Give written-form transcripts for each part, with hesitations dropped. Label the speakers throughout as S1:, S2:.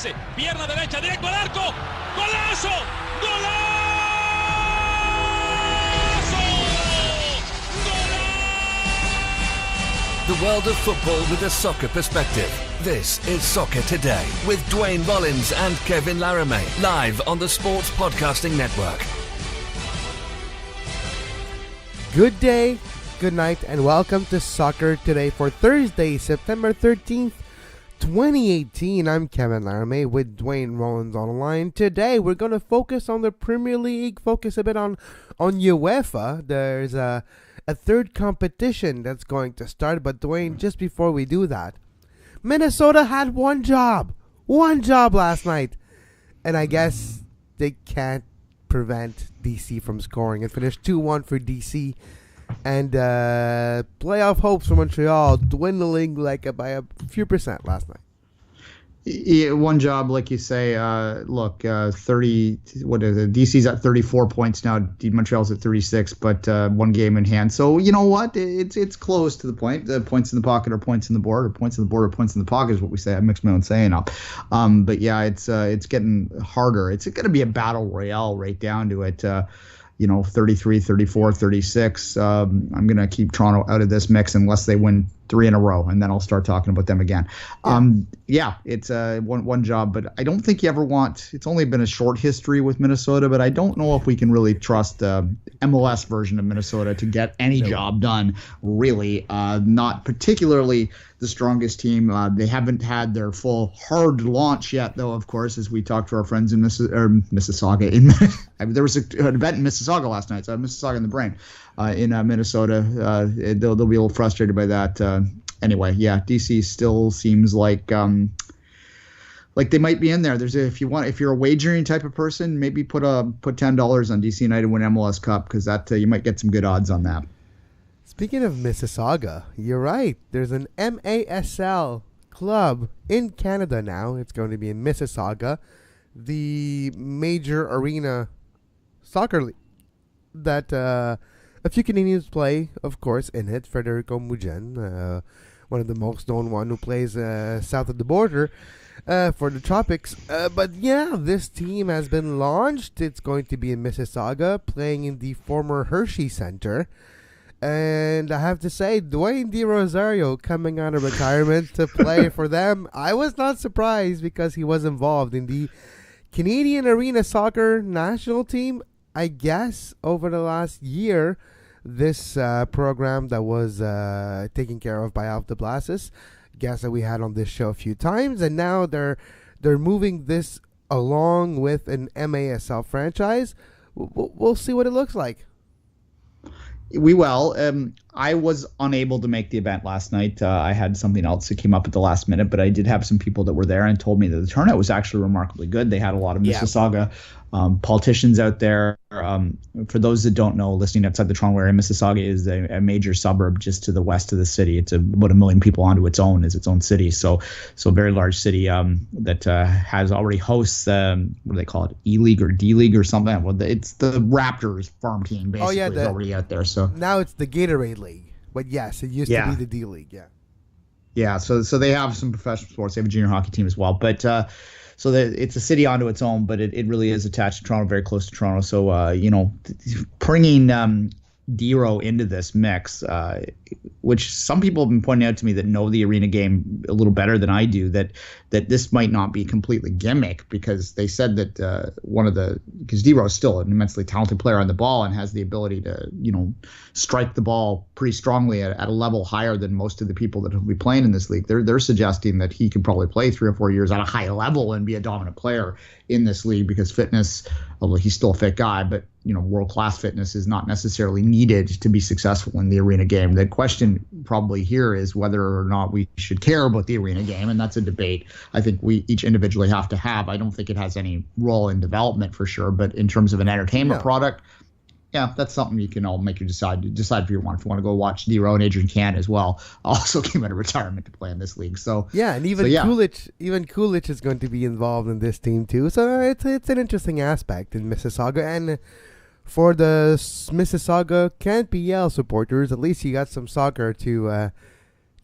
S1: pase, pierna derecha, directo al arco, ¡golazo! ¡Golazo!
S2: The world of football with a soccer perspective. This is Soccer Today with Duane, Rollins and Kevin Laramee, live on the Sports Podcasting Network.
S3: Good day, good night, and welcome to Soccer Today for Thursday, September 13th, 2018. I'm Kevin Laramee with Duane Rollins on the line. Today, we're going to focus on the Premier League, focus a bit on UEFA. There's a third competition that's going to start, but Duane, just before we do that, Minnesota had one job last night, and I guess they can't prevent DC from scoring. It finished 2-1 for DC, and playoff hopes for Montreal dwindling by a few percent last night.
S4: Yeah, one job, like you say. 30. What is it? DC's at 34 points now. Montreal's at 36, but one game in hand. So you know what? It's close to the point. The points in the pocket are points in the board, or points in the board or points in the pocket is what we say. I mixed my own saying up. But yeah, it's getting harder. It's going to be a battle royale right down to it. 33, 34, 36. I'm going to keep Toronto out of this mix unless they win 3 in a row, and then I'll start talking about them again. It's one job, but I don't think you ever want – it's only been a short history with Minnesota, but I don't know if we can really trust the MLS version of Minnesota to get any job done, really. Not particularly the strongest team. They haven't had their full hard launch yet, though, of course, as we talked to our friends in Mississauga. There was an event in Mississauga last night, so I have Mississauga in the brain. In Minnesota, they'll be a little frustrated by that. Anyway, yeah, DC still seems like they might be in there. If you're a wagering type of person, maybe put $10 on DC United win MLS Cup, because that you might get some good odds on that.
S3: Speaking of Mississauga, you're right. There's an MASL club in Canada now. It's going to be in Mississauga, the major arena soccer league that a few Canadians play, of course, in it. Federico Mugen, one of the most known one who plays south of the border for the tropics. But yeah, this team has been launched. It's going to be in Mississauga, playing in the former Hershey Center. And I have to say, Duane De Rosario coming out of retirement to play for them. I was not surprised because he was involved in the Canadian Arena Soccer national team. I guess over the last year, this program that was taken care of by Alf de Blasis, guess that we had on this show a few times, and now they're moving this along with an MASL franchise. We'll see what it looks like.
S4: We will. I was unable to make the event last night. I had something else that came up at the last minute, but I did have some people that were there and told me that the turnout was actually remarkably good. They had a lot of Mississauga politicians out there. For those that don't know, listening outside the Toronto area, Mississauga is a major suburb just to the west of the city. It's about 1 million people onto its own city. So a very large city that has already hosts, what do they call it, E-League or D-League or something? Well, it's the Raptors farm team, basically, is already out there. So
S3: now it's the Gatorade League. But yes, it used to be the D-League,
S4: Yeah, so they have some professional sports. They have a junior hockey team as well. But so it's a city onto its own, but it really is attached to Toronto, very close to Toronto. So, bringing Dero into this mix, which some people have been pointing out to me that know the arena game a little better than I do, that this might not be completely gimmick, because they said that because Dero is still an immensely talented player on the ball and has the ability to, strike the ball pretty strongly at a level higher than most of the people that will be playing in this league. They're suggesting that he could probably play 3 or 4 years at a high level and be a dominant player in this league, because fitness, although he's still a fit guy, but world-class fitness is not necessarily needed to be successful in the arena game. The question probably here is whether or not we should care about the arena game, and that's a debate I think we each individually have to have. I don't think it has any role in development for sure, but in terms of an entertainment product, yeah, that's something you can all make you decide if you want. If you want to go watch Dero and Adrian Can as well, also came out of retirement to play in this league. So
S3: yeah, and Kulich is going to be involved in this team too. So it's an interesting aspect in Mississauga. And for the Mississauga Can't Be Yell supporters, at least you got some soccer to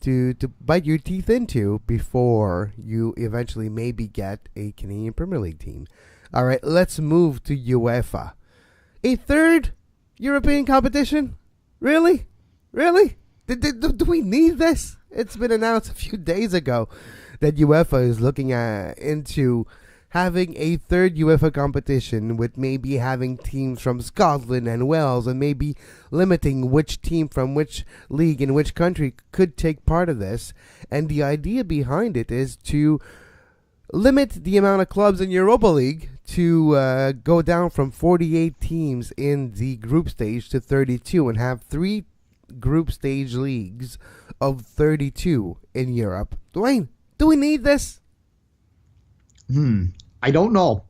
S3: to bite your teeth into before you eventually maybe get a Canadian Premier League team. All right, let's move to UEFA. A third European competition? Really? Really? Do we need this? It's been announced a few days ago that UEFA is looking into having a third UEFA competition, with maybe having teams from Scotland and Wales, and maybe limiting which team from which league in which country could take part of this. And the idea behind it is to limit the amount of clubs in Europa League to go down from 48 teams in the group stage to 32, and have 3 group stage leagues of 32 in Europe. Duane, do we need this?
S4: I don't know.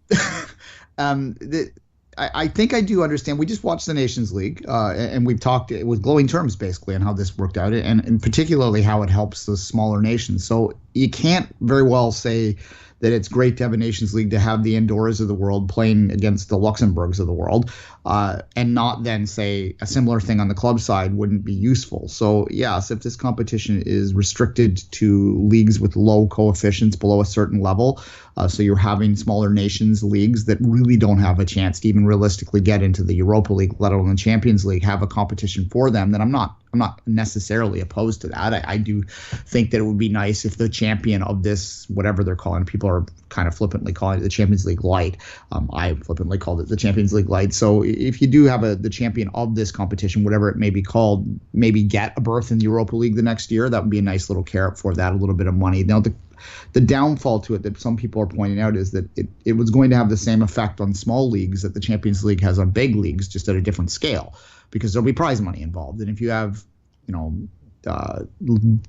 S4: I think I do understand. We just watched the Nations League, and we've talked with glowing terms basically on how this worked out, and particularly how it helps the smaller nations. So you can't very well say that it's great to have a Nations League to have the Andorras of the world playing against the Luxembourgs of the world, and not then say a similar thing on the club side wouldn't be useful. So yes, if this competition is restricted to leagues with low coefficients below a certain level, so you're having smaller nations leagues that really don't have a chance to even realistically get into the Europa League, let alone the Champions League, have a competition for them, then I'm not necessarily opposed to that. I do think that it would be nice if the champion of this, whatever they're calling it, people are kind of flippantly calling it the Champions League Light. I flippantly called it the Champions League Light. So if you do have the champion of this competition, whatever it may be called, maybe get a berth in the Europa League the next year, that would be a nice little carrot for that, a little bit of money. Now, the downfall to it that some people are pointing out is that it was going to have the same effect on small leagues that the Champions League has on big leagues, just at a different scale, because there'll be prize money involved. And if you have,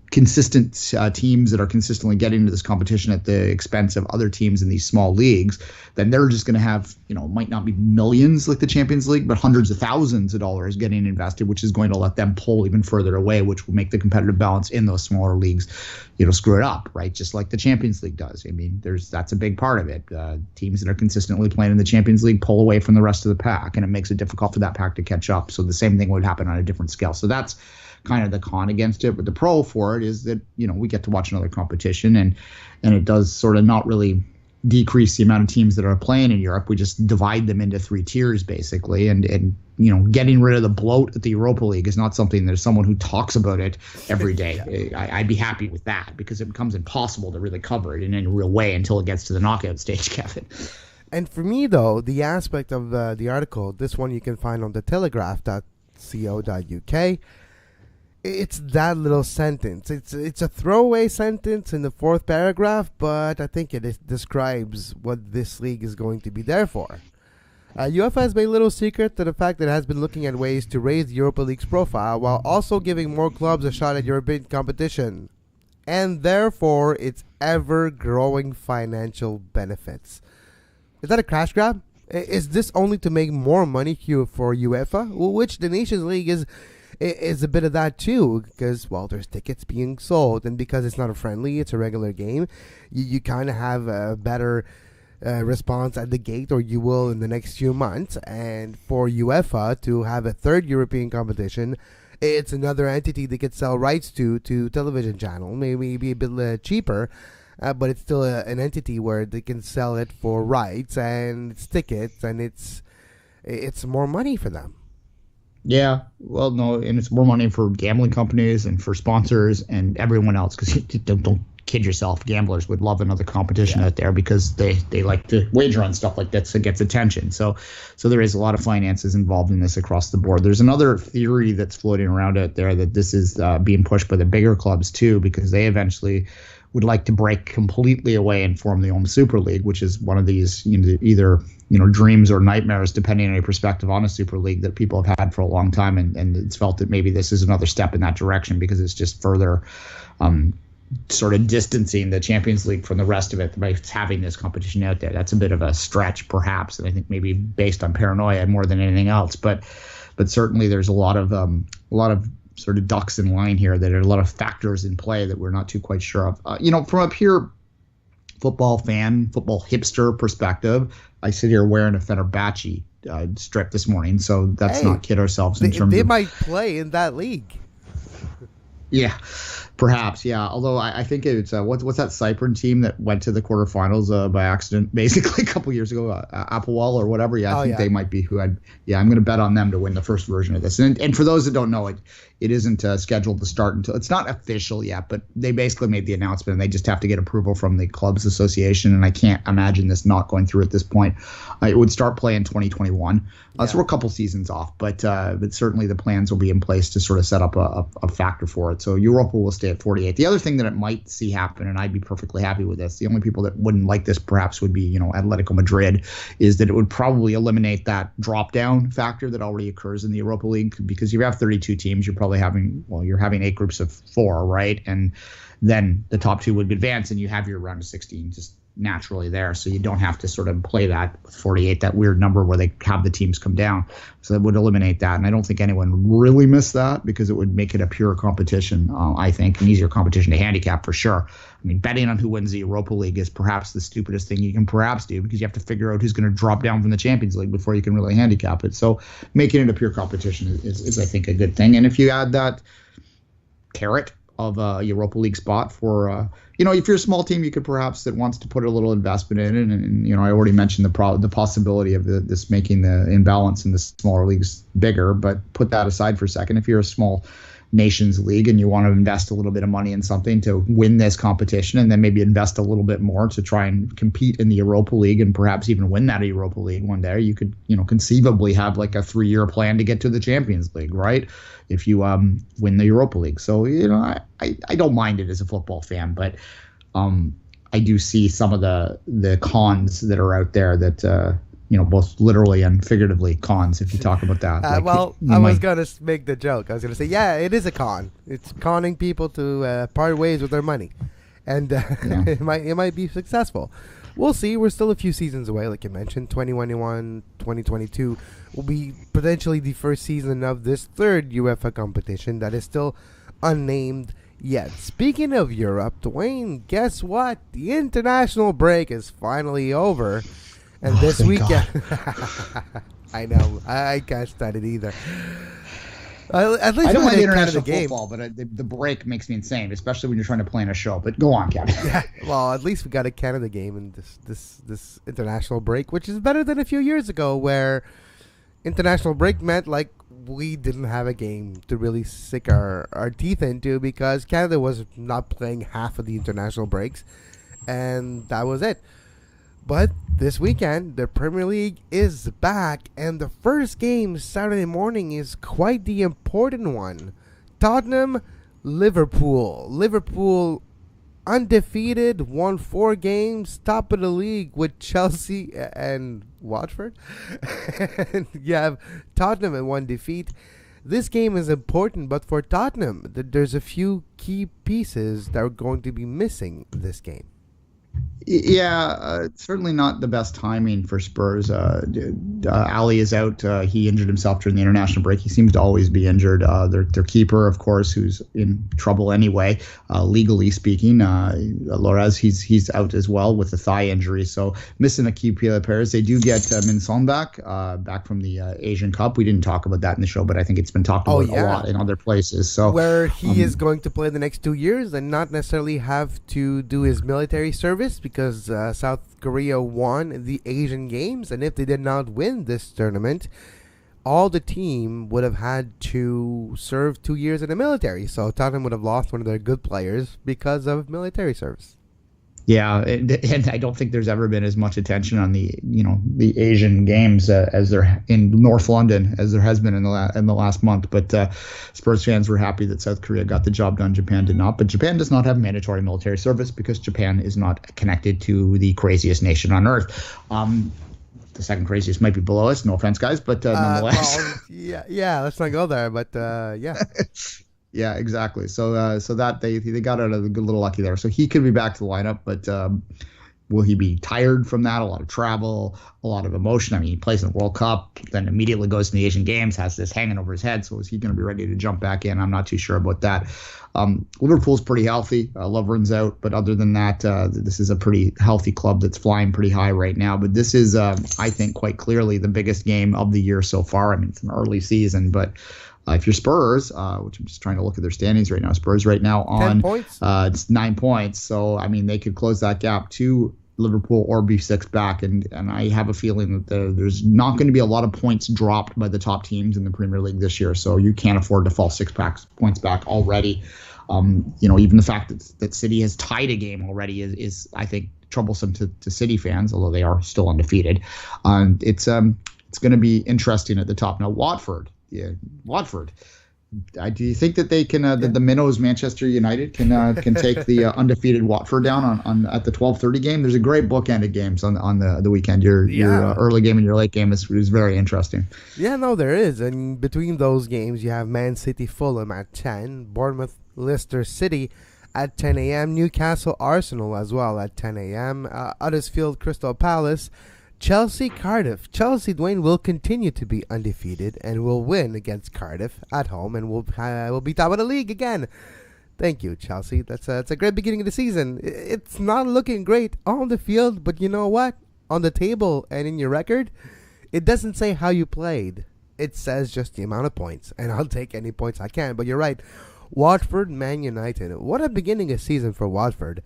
S4: consistent teams that are consistently getting into this competition at the expense of other teams in these small leagues, then they're just going to have, might not be millions like the Champions League, but hundreds of thousands of dollars getting invested, which is going to let them pull even further away, which will make the competitive balance in those smaller leagues, screw it up, right? Just like the Champions League does. I mean, that's a big part of it. Teams that are consistently playing in the Champions League pull away from the rest of the pack, and it makes it difficult for that pack to catch up. So the same thing would happen on a different scale. So that's kind of the con against it. But the pro for it is that, we get to watch another competition, and it does sort of not really decrease the amount of teams that are playing in Europe. We just divide them into 3 tiers basically, and getting rid of the bloat at the Europa League is not something that someone who talks about it every day. I'd be happy with that, because it becomes impossible to really cover it in any real way until it gets to the knockout stage, Kevin.
S3: And for me, though, the aspect of the article, this one you can find on thetelegraph.co.uk. It's that little sentence. It's a throwaway sentence in the 4th paragraph, but I think it describes what this league is going to be there for. UEFA has made little secret to the fact that it has been looking at ways to raise the Europa League's profile while also giving more clubs a shot at European competition, and therefore its ever-growing financial benefits. Is that a cash grab? Is this only to make more money for UEFA, which the Nations League is a bit of that too, because, well, there's tickets being sold, and because it's not a friendly, it's a regular game, you kind of have a better response at the gate, or you will in the next few months. And for UEFA to have a third European competition, it's another entity they could sell rights to television channel, maybe be a bit cheaper, but it's still an entity where they can sell it for rights, and it's tickets, and it's more money for them.
S4: Yeah, well, no, and it's more money for gambling companies and for sponsors and everyone else, because don't kid yourself, gamblers would love another competition out there, because they like to wager on stuff like that, so it gets attention. So there is a lot of finances involved in this across the board. There's another theory that's floating around out there that this is being pushed by the bigger clubs too, because they eventually would like to break completely away and form the own Super League, which is one of these either dreams or nightmares, depending on your perspective on a Super League, that people have had for a long time, and it's felt that maybe this is another step in that direction, because it's just further sort of distancing the Champions League from the rest of it by having this competition out there. That's a bit of a stretch, perhaps, and I think maybe based on paranoia more than anything else. But certainly there's a lot of sort of ducks in line here, that are a lot of factors in play that we're not too quite sure of. From a pure football fan, football hipster perspective, I sit here wearing a Fenerbahce strip this morning, so that's not kid ourselves in terms
S3: they
S4: of...
S3: might play in that league.
S4: Yeah, perhaps. Yeah. Although I think it's what's that Cypern team that went to the quarterfinals by accident, basically a couple years ago, Applewall or whatever. Yeah, I think they might be who I'd. Yeah, I'm going to bet on them to win the first version of this. And for those that don't know, it isn't scheduled to start until it's not official yet, but they basically made the announcement and they just have to get approval from the clubs association. And I can't imagine this not going through at this point. It would start play in 2021. So we're a couple seasons off, but certainly the plans will be in place to sort of set up a factor for it. So Europa will stay at 48. The other thing that it might see happen, and I'd be perfectly happy with this, the only people that wouldn't like this perhaps would be, Atletico Madrid, is that it would probably eliminate that drop down factor that already occurs in the Europa League, because you have 32 teams, you're probably having 8 groups of 4, right? And then the top 2 would advance and you have your round of 16 just naturally there, so you don't have to sort of play that with 48, that weird number where they have the teams come down. So that would eliminate that, and I don't think anyone really missed that because it would make it a pure competition. I think an easier competition to handicap for sure. I mean, betting on who wins the Europa League is perhaps the stupidest thing you can perhaps do, because you have to figure out who's going to drop down from the Champions League before you can really handicap it. So making it a pure competition is I think, a good thing. And if you add that carrot of a Europa League spot for, if you're a small team, you could perhaps that wants to put a little investment in it. And I already mentioned the possibility of this making the imbalance in the smaller leagues bigger, but put that aside for a second. If you're a small nations league and you want to invest a little bit of money in something to win this competition, and then maybe invest a little bit more to try and compete in the Europa League and perhaps even win that Europa League one day, you could, conceivably have like a 3-year plan to get to the Champions League, right? If you win the Europa League. So, I don't mind it as a football fan, but I do see some of the cons that are out there that, both literally and figuratively cons, if you talk about that.
S3: I was going to make the joke. I was going to say, yeah, it is a con. It's conning people to part ways with their money. And it might be successful. We'll see. We're still a few seasons away, like you mentioned. 2021, 2022 will be potentially the first season of this third UEFA competition that is still unnamed yet. Speaking of Europe, Duane, guess what? The international break is finally over. And this weekend, I know, I can't stand it either. At least
S4: I don't like international football, but the break makes me insane, especially when you're trying to plan a show. But go on, Kevin.
S3: Yeah, well, at least we got a Canada game in this international break, which is better than a few years ago, where international break meant like we didn't have a game to really sink our teeth into because Canada was not playing half of the international breaks, and that was it. But this weekend, the Premier League is back, and the first game Saturday morning is quite the important one. Tottenham, Liverpool. Liverpool undefeated, won 4 games, top of the league with Chelsea and Watford. And you have Tottenham in 1 defeat. This game is important, but for Tottenham, there's a few key pieces that are going to be missing this game.
S4: Yeah, certainly not the best timing for Spurs. Ali is out. He injured himself during the international break. He seems to always be injured. Their keeper, of course, who's in trouble anyway, legally speaking. Lorenz, he's out as well with a thigh injury. So missing a key players. They do get Minson back from the Asian Cup. We didn't talk about that in the show, but I think it's been talked about a lot in other places. So
S3: where he is going to play the next 2 years and not necessarily have to do his military service because South Korea won the Asian Games, and if they did not win this tournament, all the team would have had to serve 2 years in the military. So Tottenham would have lost one of their good players because of military service. Yeah,
S4: and I don't think there's ever been as much attention on the Asian Games as there in North London as there has been in the last month. But Spurs fans were happy that South Korea got the job done. Japan did not. But Japan does not have mandatory military service because Japan is not connected to the craziest nation on earth. The second craziest might be below us. No offense, guys, but nonetheless.
S3: Well, yeah, let's not go there. But yeah.
S4: Yeah, exactly. So that they got out of a little lucky there. So he could be back to the lineup, but will he be tired from that? A lot of travel, a lot of emotion. I mean, he plays in the World Cup, then immediately goes to the Asian Games, has this hanging over his head. So is he going to be ready to jump back in? I'm not too sure about that. Liverpool's pretty healthy. Lovren's out, but other than that, this is a pretty healthy club that's flying pretty high right now. But this is, I think, quite clearly the biggest game of the year so far. I mean, it's an early season, but If you're Spurs, which I'm just trying to look at their standings right now, Spurs right now on
S3: 10 points.
S4: It's 9 points. So I mean, they could close that gap to Liverpool or be 6 back, and I have a feeling that there's not going to be a lot of points dropped by the top teams in the Premier League this year. So you can't afford to fall 6 points back already. Even the fact that City has tied a game already is I think troublesome to City fans, although they are still undefeated. It's going to be interesting at the top. Now Watford. Do you think that they can the Minnows Manchester United can take the undefeated Watford down on at the 12:30 game? There's a great bookend of games on the weekend. Your early game and your late game is very interesting.
S3: Yeah, no, there is. And between those games, you have Man City Fulham at 10, Bournemouth Leicester City at 10 a.m., Newcastle Arsenal as well at 10 a.m., Huddersfield Crystal Palace, Chelsea Cardiff. Chelsea, Duane, will continue to be undefeated and will win against Cardiff at home, and will be top of the league again. Thank you, Chelsea. That's a great beginning of the season. It's not looking great on the field, but you know what? On the table and in your record, it doesn't say how you played. It says just the amount of points, and I'll take any points I can. But you're right. Watford, Man United. What a beginning of season for Watford.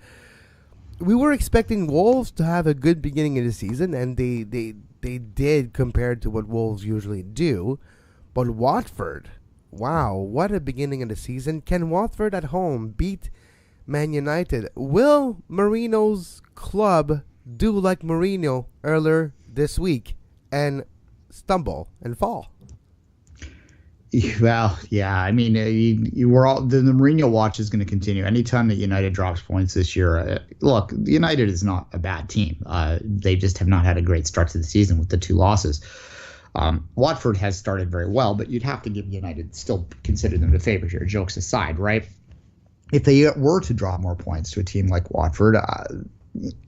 S3: We were expecting Wolves to have a good beginning of the season, and they did compared to what Wolves usually do. But Watford, wow, what a beginning of the season. Can Watford at home beat Man United? Will Mourinho's club do like Mourinho earlier this week and stumble and fall?
S4: Well, yeah. I mean, you were all the Mourinho watch is going to continue. Anytime that United drops points this year, look, United is not a bad team. They just have not had a great start to the season with the 2 losses. Watford has started very well, but you'd have to give United, still consider them the favorite here, jokes aside, right? If they were to drop more points to a team like Watford,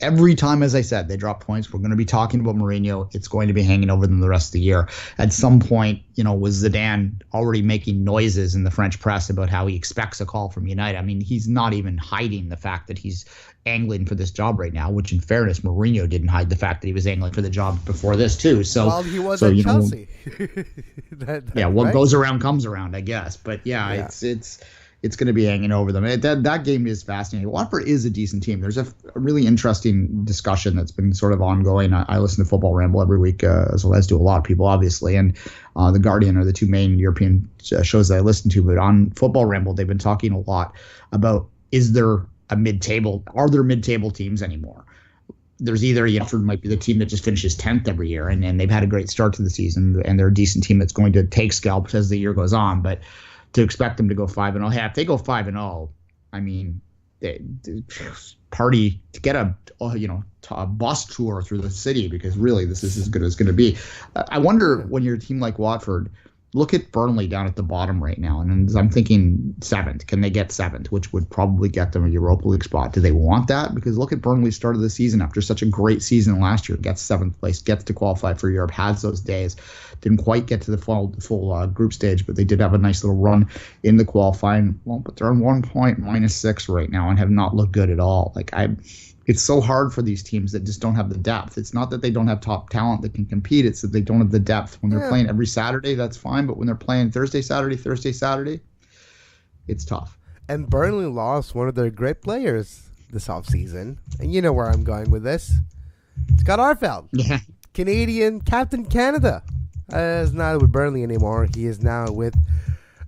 S4: every time, as I said, they drop points, we're going to be talking about Mourinho. It's going to be hanging over them the rest of the year. At some point, was Zidane already making noises in the French press about how he expects a call from United? I mean, he's not even hiding the fact that he's angling for this job right now, which in fairness, Mourinho didn't hide the fact that he was angling for the job before this too. So,
S3: well, he was at Chelsea.
S4: What goes around comes around, I guess. But yeah. It's going to be hanging over them. That game is fascinating. Watford is a decent team. There's a really interesting discussion that's been sort of ongoing. I listen to Football Ramble every week, as do a lot of people, obviously. And The Guardian are the 2 main European shows that I listen to. But on Football Ramble, they've been talking a lot about, are there mid-table teams anymore? There's either Watford might be the team that just finishes 10th every year, and they've had a great start to the season, and they're a decent team that's going to take scalps as the year goes on. But to expect them to go 5-0, if they go 5-0, I mean, party to get a bus tour through the city, because really this is as good as going to be. I wonder, when you're a team like Watford, look at Burnley down at the bottom right now, and I'm thinking 7th. Can they get 7th, which would probably get them a Europa League spot? Do they want that? Because look at Burnley's start of the season after such a great season last year. Gets 7th place, gets to qualify for Europe, has those days. Didn't quite get to the full group stage, but they did have a nice little run in the qualifying. Well, but they're on 1 point, -6 right now, and have not looked good at all. It's so hard for these teams that just don't have the depth. It's not that they don't have top talent that can compete. It's that they don't have the depth. When they're playing every Saturday, that's fine. But when they're playing Thursday, Saturday, it's tough.
S3: And Burnley lost one of their great players this offseason. And you know where I'm going with this. Scott Arfield.
S4: Yeah.
S3: Canadian Captain Canada. Is not with Burnley anymore. He is now with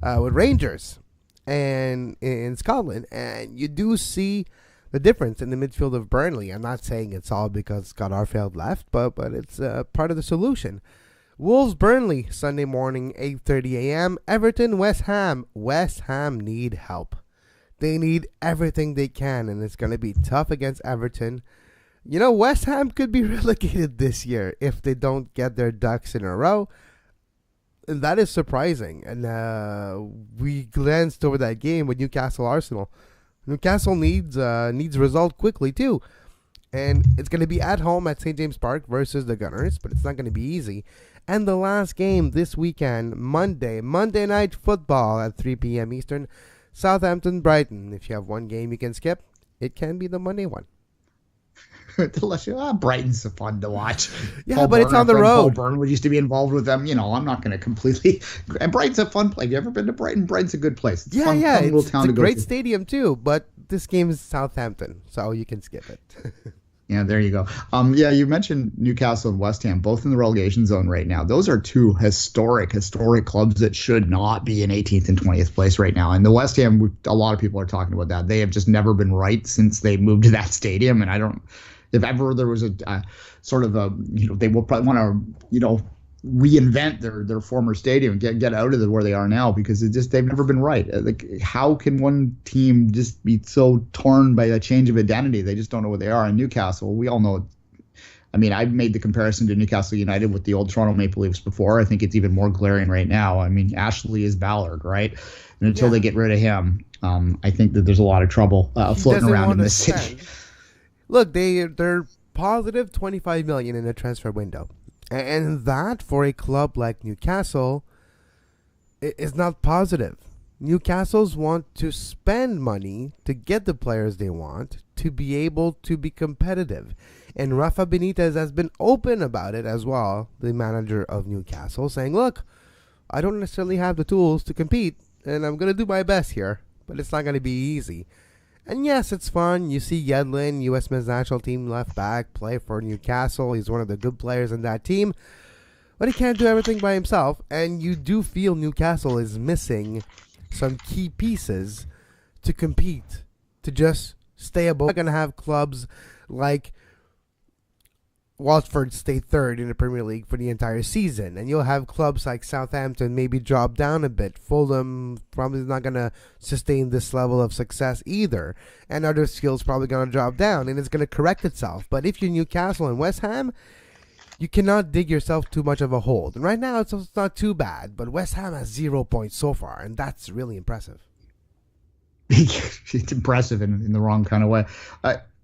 S3: Rangers and in Scotland. And you do see the difference in the midfield of Burnley. I'm not saying it's all because Scott Arfield left, but it's part of the solution. Wolves Burnley Sunday morning, 8:30 a.m. Everton West Ham. West Ham need help. They need everything they can, and it's going to be tough against Everton. West Ham could be relegated this year if they don't get their ducks in a row. And that is surprising. And we glanced over that game with Newcastle Arsenal. Newcastle needs result quickly too, and it's going to be at home at St. James Park versus the Gunners, but it's not going to be easy. And the last game this weekend, Monday Night Football at 3 p.m. Eastern, Southampton Brighton. If you have one game you can skip, it can be the Monday one.
S4: Brighton's fun to watch.
S3: Yeah,
S4: Paul
S3: but it's
S4: Byrne,
S3: on the
S4: our friend Paul
S3: road.
S4: Byrne, we used to be involved with them. I'm not going to completely. And Brighton's a fun place. Have you ever been to Brighton? Brighton's a good place. It's fun little
S3: It's
S4: town
S3: a
S4: to go
S3: great
S4: to.
S3: stadium too. But this game is Southampton, so you can skip it.
S4: Yeah, there you go. You mentioned Newcastle and West Ham, both in the relegation zone right now. Those are two historic clubs that should not be in 18th and 20th place right now. And the West Ham, a lot of people are talking about that. They have just never been right since they moved to that stadium. And I don't, if ever there was a sort of a, they will probably want to, reinvent their former stadium, get out of where they are now, because they've never been right. Like, how can one team just be so torn by a change of identity? They just don't know what they are. And Newcastle, we all know. I mean, I've made the comparison to Newcastle United with the old Toronto Maple Leafs before. I think it's even more glaring right now. I mean, Ashley is Ballard, right? And until they get rid of him, I think that there's a lot of trouble floating around in this city.
S3: Look, they're positive 25 million in the transfer window. And that, for a club like Newcastle, is not positive. Newcastle's want to spend money to get the players they want to be able to be competitive. And Rafa Benitez has been open about it as well, the manager of Newcastle, saying, look, I don't necessarily have the tools to compete, and I'm going to do my best here, but it's not going to be easy. And yes, it's fun. You see Yedlin, U.S. men's national team left back, play for Newcastle. He's one of the good players in that team. But he can't do everything by himself. And you do feel Newcastle is missing some key pieces to compete, to just stay above. We're going to have clubs like Watford stay third in the Premier League for the entire season, and you'll have clubs like Southampton maybe drop down a bit. Fulham probably not going to sustain this level of success either, and other skills probably going to drop down, and it's going to correct itself. But if you're Newcastle and West Ham, you cannot dig yourself too much of a hole. And right now it's not too bad, but West Ham has 0 points so far, and that's really impressive.
S4: It's impressive in the wrong kind of way.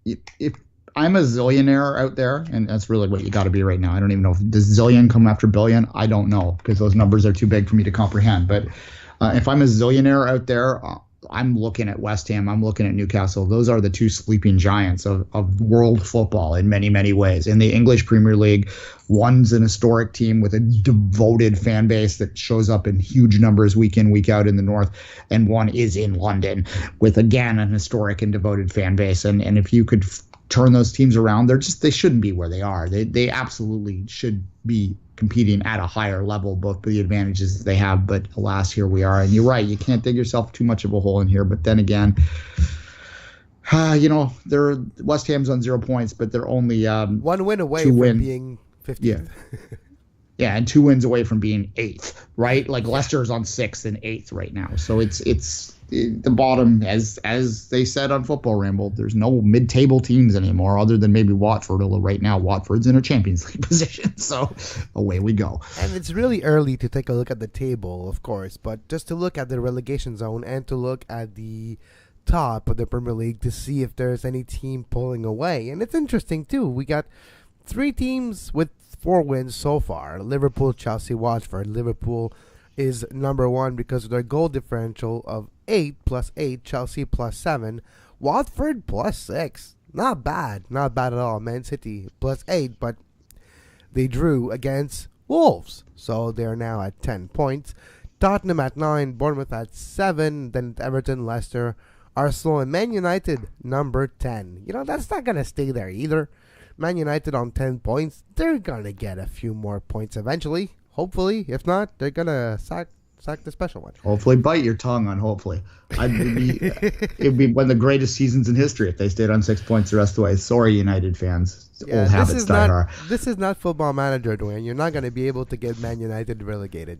S4: If I'm a zillionaire out there, and that's really what you got to be right now. I don't even know, does zillion come after billion? I don't know, because those numbers are too big for me to comprehend. But if I'm a zillionaire out there, I'm looking at West Ham. I'm looking at Newcastle. Those are the two sleeping giants of world football in many, many ways. In the English Premier League, one's an historic team with a devoted fan base that shows up in huge numbers week in, week out in the North. And one is in London with, again, an historic and devoted fan base. And if you could turn those teams around, they shouldn't be where they are. They absolutely should be competing at a higher level, both the advantages that they have. But alas, here we are. And you're right, you can't dig yourself too much of a hole in here. But then again, West Ham's on 0 points, but they're only
S3: 1 win away from being 15th.
S4: Yeah. Yeah, and 2 wins away from being 8th, right? Like Leicester's on 6th and 8th right now. So it's the bottom, as they said on Football Ramble, there's no mid-table teams anymore other than maybe Watford, although right now Watford's in a Champions League position. So away we go.
S3: And it's really early to take a look at the table, of course, but just to look at the relegation zone and to look at the top of the Premier League to see if there's any team pulling away. And it's interesting, too. We got 3 teams with 4 wins so far. Liverpool, Chelsea, Watford. Liverpool is number 1 because of their goal differential of 8 + 8. Chelsea +7. Watford +6. Not bad. Not bad at all. Man City +8, but they drew against Wolves. So they're now at 10 points. Tottenham at 9. Bournemouth at 7. Then Everton, Leicester, Arsenal, and Man United number 10. That's not going to stay there either. Man United on 10 points. They're going to get a few more points eventually. Hopefully. If not, they're going to sack the special one.
S4: Hopefully. Bite your tongue on hopefully. It'd be one of the greatest seasons in history if they stayed on 6 points the rest of the way. Sorry, United fans. Old habits die hard.
S3: This is not Football Manager, Duane. You're not going to be able to get Man United relegated,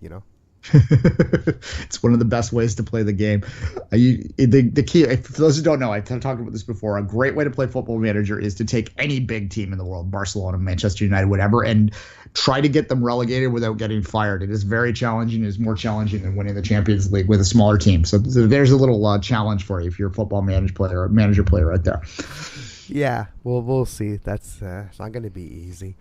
S4: It's one of the best ways to play the game. The key, for those who don't know, I've talked about this before, a great way to play Football Manager is to take any big team in the world, Barcelona, Manchester United, whatever, and try to get them relegated without getting fired. It is very challenging. It is more challenging than winning the Champions League with a smaller team. So there's a little challenge for you if you're a Football Manager player right there.
S3: Yeah, well, we'll see. That's it's not going to be easy.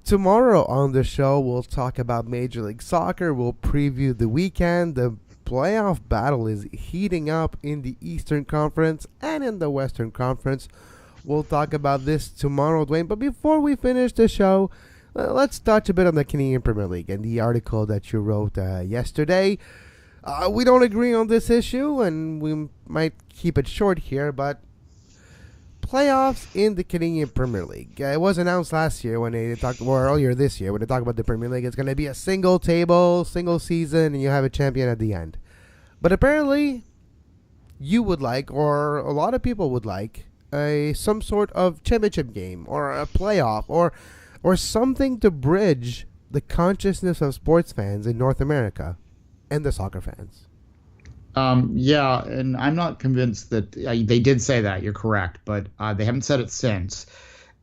S3: Tomorrow on the show, we'll talk about Major League Soccer. We'll preview the weekend. The playoff battle is heating up in the Eastern Conference and in the Western Conference. We'll talk about this tomorrow, Duane. But before we finish the show, let's touch a bit on the Canadian Premier League and the article that you wrote yesterday. We don't agree on this issue, and we might keep it short here, but playoffs in the Canadian Premier League. It was announced last year when they talked, or earlier this year when they talked about the Premier League. It's going to be a single table, single season, and you have a champion at the end. But apparently, you would like, or a lot of people would like, some sort of championship game or a playoff or something to bridge the consciousness of sports fans in North America and the soccer fans.
S4: Yeah, and I'm not convinced that they did say that. You're correct, but they haven't said it since.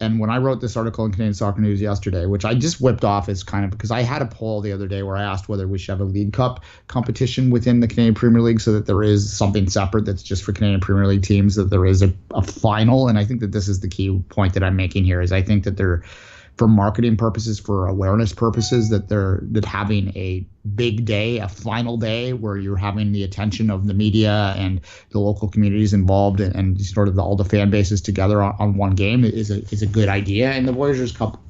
S4: And when I wrote this article in Canadian Soccer News yesterday, which I just whipped off as kind of because I had a poll the other day where I asked whether we should have a League Cup competition within the Canadian Premier League so that there is something separate that's just for Canadian Premier League teams, that there is a final. And I think that this is the key point that I'm making here is I think that they're, for marketing purposes, for awareness purposes, that having a big day, a final day where you're having the attention of the media and the local communities involved and sort of all the fan bases together on one game is a good idea. And the Voyageurs Cup,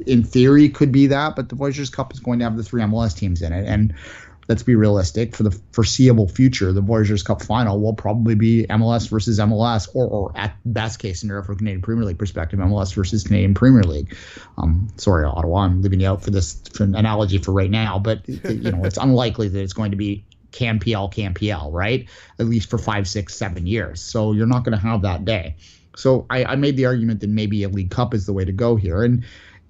S4: in theory, could be that, but the Voyageurs Cup is going to have the 3 MLS teams in it. And let's be realistic, for the foreseeable future, the Voyageurs Cup final will probably be MLS versus MLS, or at best case scenario for Canadian Premier League perspective, MLS versus Canadian Premier League. Sorry, Ottawa, I'm leaving you out for this for an analogy for right now, but it's unlikely that it's going to be CanPL, right? At least for 5, 6, 7 years. So you're not going to have that day. So I made the argument that maybe a League Cup is the way to go here.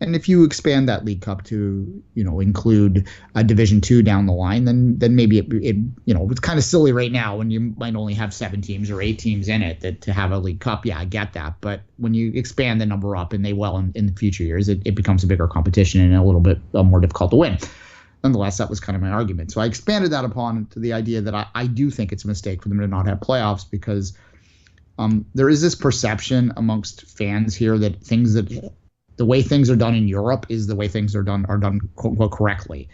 S4: And if you expand that League Cup to, include a Division II down the line, then maybe it's kind of silly right now when you might only have 7 teams or 8 teams in it that to have a League Cup. Yeah, I get that. But when you expand the number up, and they will in the future years, it becomes a bigger competition and a little bit more difficult to win. Nonetheless, that was kind of my argument. So I expanded that upon to the idea that I do think it's a mistake for them to not have playoffs because there is this perception amongst fans here that the way things are done in Europe is the way things are done quote unquote correctly.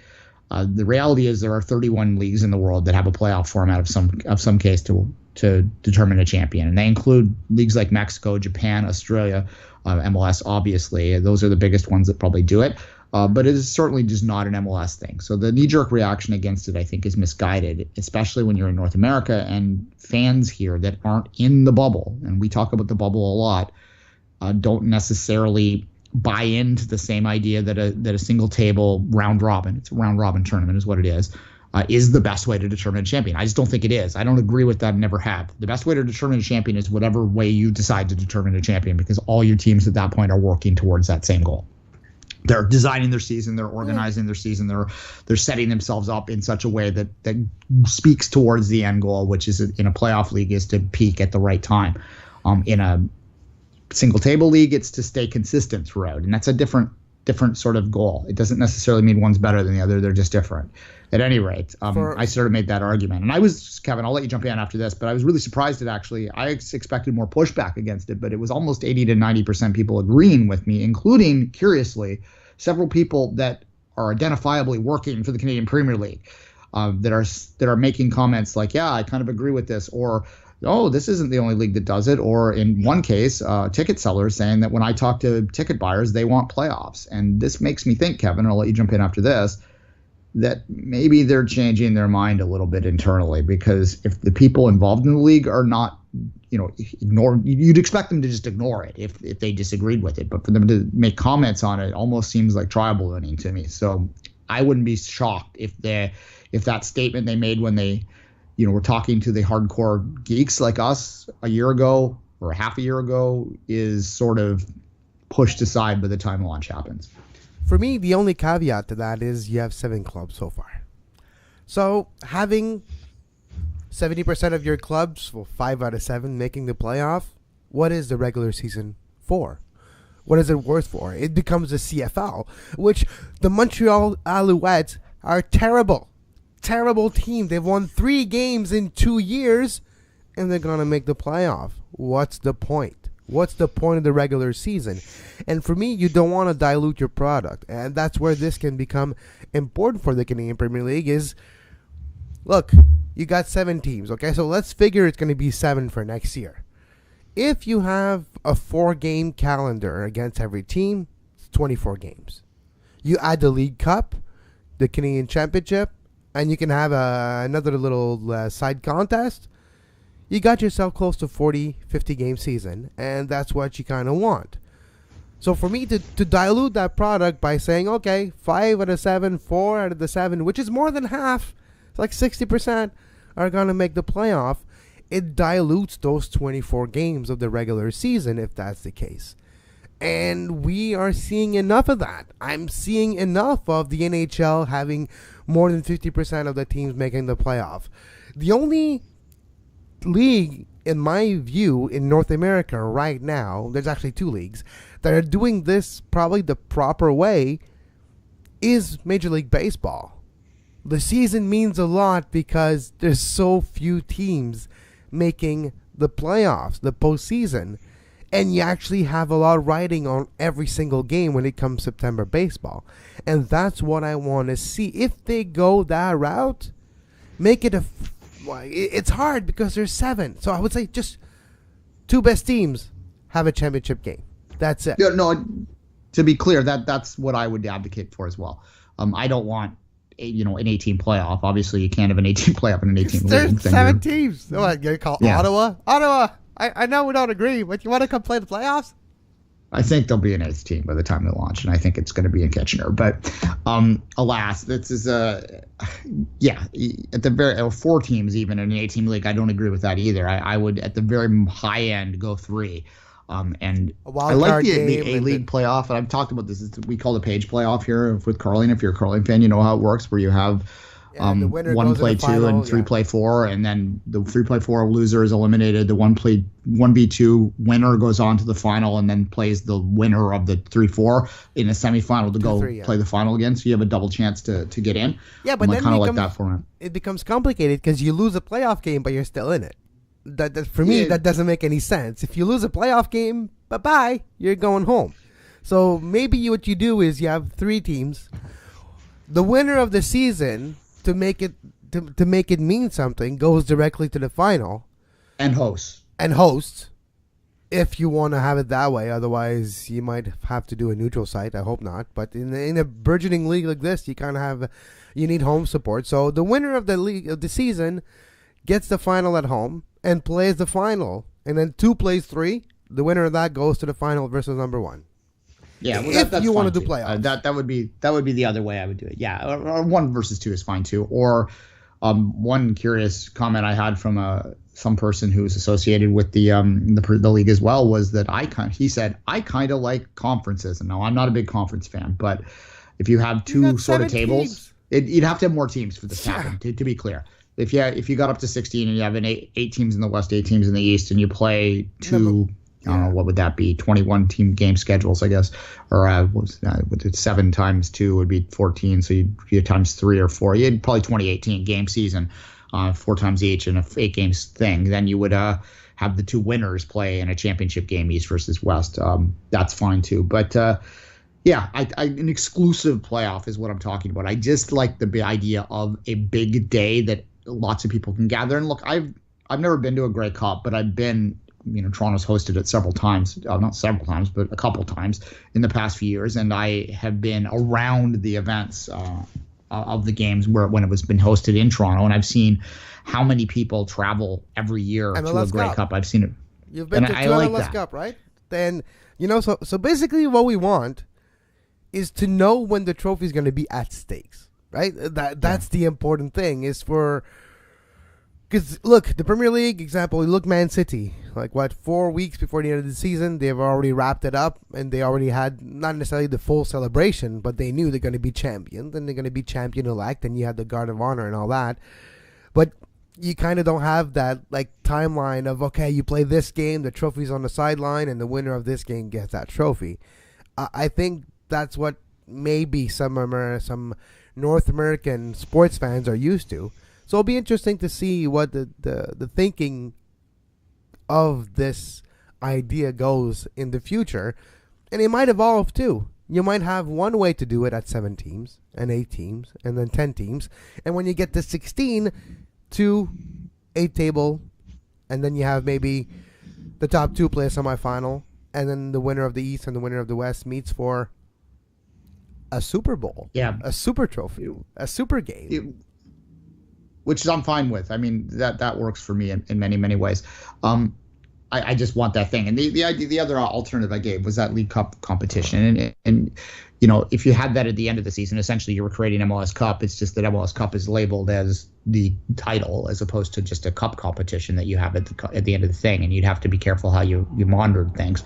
S4: The reality is there are 31 leagues in the world that have a playoff format of some case to determine a champion, and they include leagues like Mexico, Japan, Australia, MLS. Obviously, those are the biggest ones that probably do it. But it is certainly just not an MLS thing. So the knee-jerk reaction against it, I think, is misguided, especially when you're in North America and fans here that aren't in the bubble. And we talk about the bubble a lot. Don't necessarily buy into the same idea that a single table round robin, it's a round robin tournament is what it is the best way to determine a champion. I just don't think it is. I don't agree with that and never have. The best way to determine a champion is whatever way you decide to determine a champion, because all your teams at that point are working towards that same goal. They're designing their season, they're organizing their season, they're setting themselves up in such a way that speaks towards the end goal, which is in a playoff league is to peak at the right time. In a single table league, it's to stay consistent throughout, and that's a different sort of goal. It doesn't necessarily mean one's better than the other. They're just different. At any rate, I sort of made that argument, and I was, Kevin, I'll let you jump in after this, but I was really surprised at actually, I expected more pushback against it, but it was almost 80 to 90% people agreeing with me, including, curiously, several people that are identifiably working for the Canadian Premier League that are making comments like, yeah, I kind of agree with this, or oh, this isn't the only league that does it. Or in one case, ticket sellers saying that when I talk to ticket buyers, they want playoffs. And this makes me think, Kevin, and I'll let you jump in after this, that maybe they're changing their mind a little bit internally, because if the people involved in the league are not, you'd expect them to just ignore it if they disagreed with it. But for them to make comments on it almost seems like trial ballooning to me. So I wouldn't be shocked if that statement they made when they we're talking to the hardcore geeks like us a year ago or half a year ago is sort of pushed aside by the time launch happens.
S3: For me, the only caveat to that is you have 7 clubs so far. So having 70% of your clubs, 5 out of 7, making the playoff, what is the regular season for? What is it worth for? It becomes a CFL, which the Montreal Alouettes are terrible team. They've won 3 games in 2 years, and they're going to make the playoff. What's the point? What's the point of the regular season? And for me, you don't want to dilute your product. And that's where this can become important for the Canadian Premier League is, look, you got 7 teams, okay? So let's figure it's going to be 7 for next year. if you have a 4-game calendar against every team, it's 24 games. You add the League Cup, the Canadian Championship, and you can have another little side contest. You got yourself close to 40, 50 game season, and that's what you kind of want. So for me to dilute that product by saying, okay, 5 out of 7, 4 out of the 7, which is more than half, it's like 60% are going to make the playoff, it dilutes those 24 games of the regular season if that's the case. And we are seeing enough of that. I'm seeing enough of the NHL having more than 50% of the teams making the playoff. The only league, in my view, in North America right now, there's actually 2 leagues that are doing this probably the proper way, is Major League Baseball. The season means a lot because there's so few teams making the playoffs, the postseason, and you actually have a lot riding on every single game when it comes September baseball. And that's what I want to see. If they go that route, make it it's hard because there's 7. So I would say just 2 best teams have a championship game. That's it.
S4: Yeah, no, to be clear, that's what I would advocate for as well. I don't want an 18 playoff. Obviously, you can't have an 18 playoff and an 18 league.
S3: There's 7 teams. What, you call Ottawa? Ottawa. I know we don't agree, but you want to come play the playoffs?
S4: I think there'll be an 8th team by the time they launch, and I think it's going to be in Kitchener. But alas, this is at the very 4 teams even in an 8-team league. I don't agree with that either. I would at the very high end go 3. And I like the A-League playoff. And I've talked about this. We call the Page playoff here with curling. If you're a curling fan, you know how it works, where you have 1 play 2 and 3 play 4, and then the 3 play 4 loser is eliminated. The 1v2 winner goes on to the final and then plays the winner of the 3-4 in a semifinal to go play the final again. So you have a double chance to get in.
S3: Yeah, but
S4: I kind of like that format.
S3: It becomes complicated because you lose a playoff game, but you're still in it. That for me, that doesn't make any sense. If you lose a playoff game, bye-bye, you're going home. So maybe what you do is you have 3 teams. The winner of the season, to make it mean something, goes directly to the final.
S4: And hosts.
S3: If you want to have it that way. Otherwise, you might have to do a neutral site. I hope not. But in a burgeoning league like this, you need home support. So the winner of the league of the season gets the final at home and plays the final, and then 2 plays 3. The winner of that goes to the final versus number 1.
S4: Yeah, well,
S3: if
S4: that's
S3: you want to
S4: too.
S3: do playoffs,
S4: that would be the other way I would do it. Yeah, or 1 versus 2 is fine too. Or one curious comment I had from some person who was associated with the league as well was that he said I kind of like conferences. And no, I'm not a big conference fan, but if you have 2 sort of tables, you'd have to have more teams for this to happen. To be clear. If you got up to 16 and you have 8 teams in the West, 8 teams in the East, and you play 2, I don't know, what would that be? 21 team game schedules, I guess, or 7 times 2 would be 14. So you times 3 or 4, you'd probably 2018 game season, 4 times each in a 8 games thing. Then you would have the 2 winners play in a championship game, East versus West. That's fine too, but. An exclusive playoff is what I'm talking about. I just like the idea of a big day that lots of people can gather. And look, I've never been to a Grey Cup, but I've been, Toronto's hosted it several times, not several times, but a couple times in the past few years. And I have been around the events of the games when it was been hosted in Toronto. And I've seen how many people travel every year to a Grey Cup. I've seen it.
S3: You've been to two MLS Cup, right? Then, so basically what we want is to know when the trophy is going to be at stakes, right? That's the important thing is because look, the Premier League example, look Man City, 4 weeks before the end of the season, they've already wrapped it up and they already had not necessarily the full celebration, but they knew they're going to be champions and they're going to be champion-elect and you had the Guard of Honor and all that. But you kind of don't have that timeline of, okay, you play this game, the trophy's on the sideline and the winner of this game gets that trophy. I think that's what maybe some North American sports fans are used to. So it'll be interesting to see what the thinking of this idea goes in the future. And it might evolve too. You might have one way to do it at 7 teams and 8 teams and then 10 teams. And when you get to 16, 2 8 table, and then you have maybe the top two play a semifinal, and then the winner of the East and the winner of the West meets for a Super Bowl.
S4: Yeah.
S3: A Super Trophy. A Super Game.
S4: Which I'm fine with. I mean, that works for me in many, many ways. I just want that thing. And the other alternative I gave was that League Cup competition. And you know, if you had that at the end of the season, essentially you were creating MLS Cup. It's just that MLS Cup is labeled as the title as opposed to just a cup competition that you have at the end of the thing. And you'd have to be careful how you monitor things.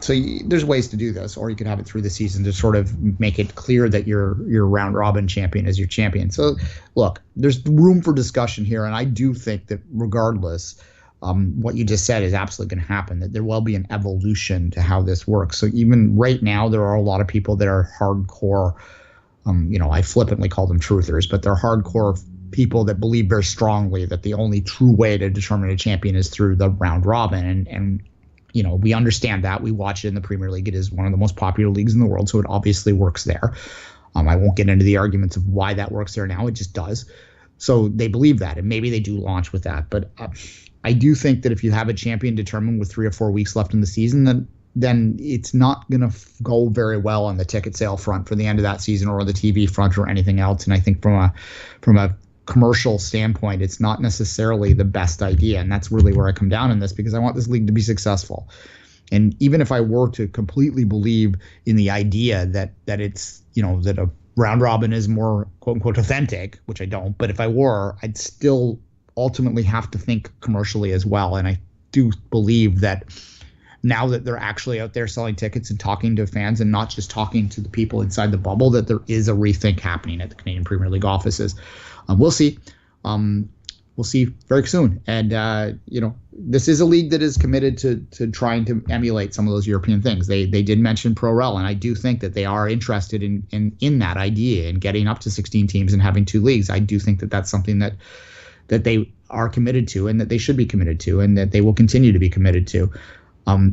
S4: There's ways to do this, or you could have it through the season to sort of make it clear that your round robin champion is your champion. So look, there's room for discussion here. And I do think that regardless, what you just said is absolutely going to happen, that there will be an evolution to how this works. So even right now, there are a lot of people that are hardcore, I flippantly call them truthers, but they're hardcore people that believe very strongly that the only true way to determine a champion is through the round robin. And we understand that. We watch it in the Premier League. It is one of the most popular leagues in the world, so it obviously works there. I won't get into the arguments of why that works there now. It just does. So they believe that, and maybe they do launch with that. But I do think that if you have a champion determined with 3 or 4 weeks left in the season, then it's not going to go very well on the ticket sale front for the end of that season or the TV front or anything else. And I think from a commercial standpoint, it's not necessarily the best idea. And that's really where I come down in this, because I want this league to be successful. And even if I were to completely believe in the idea that it's, that a round robin is more quote unquote authentic, which I don't, but if I were, I'd still ultimately have to think commercially as well. And I do believe that now that they're actually out there selling tickets and talking to fans and not just talking to the people inside the bubble, that there is a rethink happening at the Canadian Premier League offices. We'll see. We'll see very soon. And, this is a league that is committed to trying to emulate some of those European things. They did mention Pro-Rel, and I do think that they are interested in that idea and getting up to 16 teams and having 2 leagues. I do think that that's something that they are committed to and that they should be committed to and that they will continue to be committed to.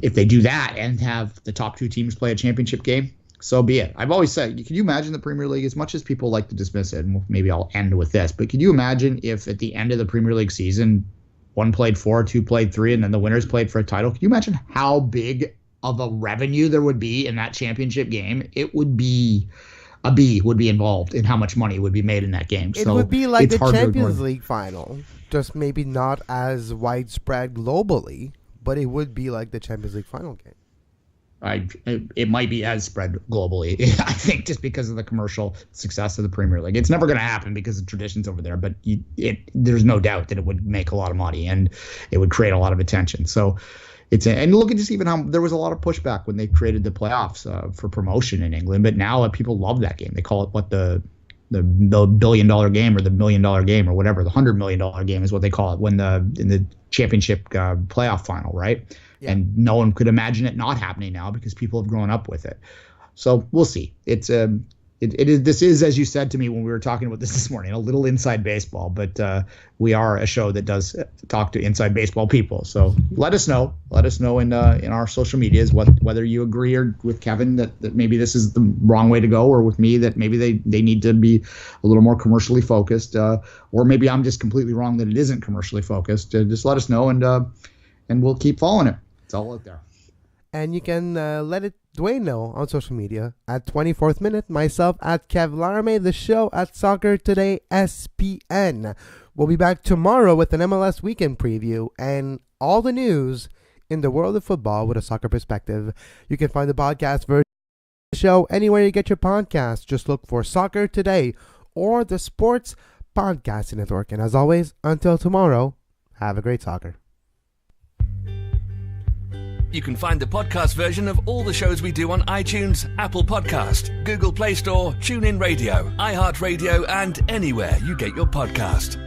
S4: If they do that and have the top 2 teams play a championship game, so be it. I've always said, can you imagine the Premier League, as much as people like to dismiss it, and maybe I'll end with this, but can you imagine if at the end of the Premier League season, 1 played 4, 2 played 3, and then the winners played for a title? Can you imagine how big of a revenue there would be in that championship game? It would be a B would be involved in how much money would be made in that game.
S3: It would be like the Champions League final, just maybe not as widespread globally, but it would be like the Champions League final game.
S4: It might be as spread globally, I think, just because of the commercial success of the Premier League. It's never going to happen because of traditions over there, but there's no doubt that it would make a lot of money and it would create a lot of attention. So and look at just even how there was a lot of pushback when they created the playoffs for promotion in England, but now people love that game. They call it the $1 billion game or the $1 million game or whatever. The $100 million game is what they call it in the championship playoff final, right? Yeah. And no one could imagine it not happening now because people have grown up with it. So we'll see. This is, as you said to me when we were talking about this morning, a little inside baseball, but we are a show that does talk to inside baseball people. So let us know in our social medias whether you agree or with Kevin that maybe this is the wrong way to go, or with me that maybe they need to be a little more commercially focused, or maybe I'm just completely wrong that it isn't commercially focused. Just let us know, and we'll keep following it. It's all out there.
S3: And you can let Duane know on social media at 24th Minute, myself at Kev Laramee, the show at Soccer Today SPN. We'll be back tomorrow with an MLS weekend preview and all the news in the world of football with a soccer perspective. You can find the podcast version of the show anywhere you get your podcasts. Just look for Soccer Today or the Sports Podcasting Network. And as always, until tomorrow, have a great soccer.
S2: You can find the podcast version of all the shows we do on iTunes, Apple Podcast, Google Play Store, TuneIn Radio, iHeartRadio, and anywhere you get your podcast.